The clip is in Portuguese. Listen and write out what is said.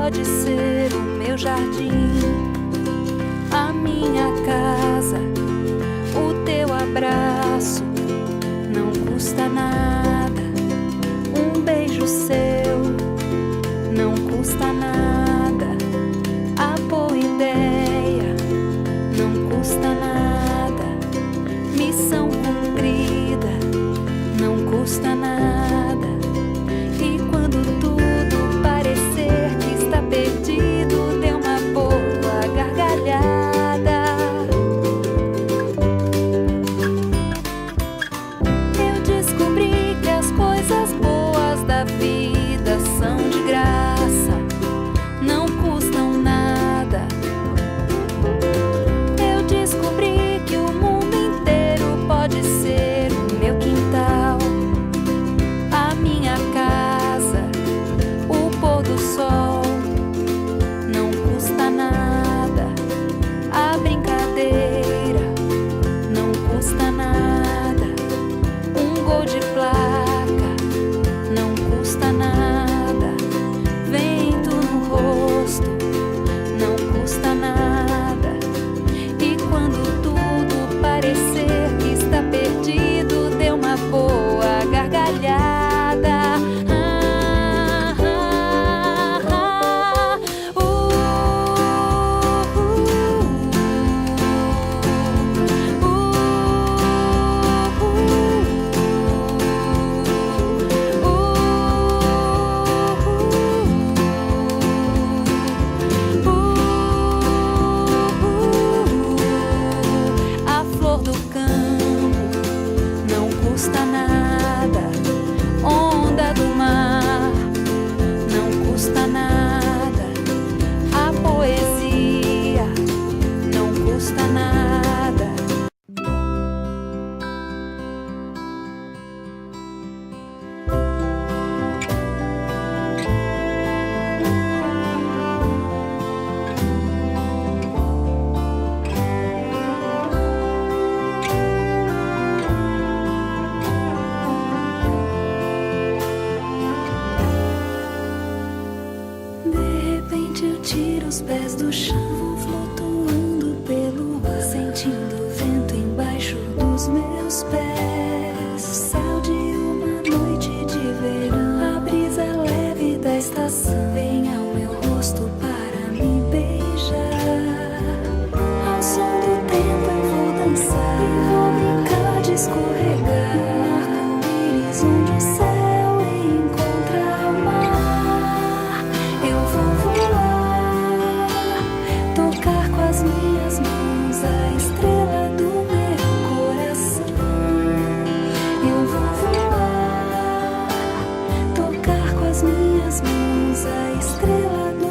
pode ser o meu jardim, a minha casa, o teu abraço. Não custa nada, um beijo seu. Não custa nada, a boa ideia. Não custa nada, missão cumprida. Não custa nada. E quando tudo parecer que está perdido, dê uma boa gargalhada. Eu descobri que as coisas boas da vida são de graça, não custam nada. Eu descobri que o mundo inteiro pode ser o meu quintal, a minha casa, o pôr do sol. Não custa nada, a brincadeira. Não custa nada, um gol de placa. Não custa nada, vento no rosto. Não custa nada. E quando tudo parecer que está perdido, dê uma boa gargalhada. A flor do campo não custa nada, onda do mar não custa nada, a poesia não custa nada. De repente eu tiro os pés do chão, vou flutuando pelo ar, sentindo o vento embaixo dos meus pés. Céu de uma noite de verão, a brisa leve da estação vem ao meu rosto para me beijar. Ao som do tempo eu vou dançar e vou brincar de escorregar. Arco-íris onde o céu encontra o mar. Eu vou voar, tocar com as minhas mãos a estrela do meu coração. Eu vou voar, tocar com as minhas mãos a estrela do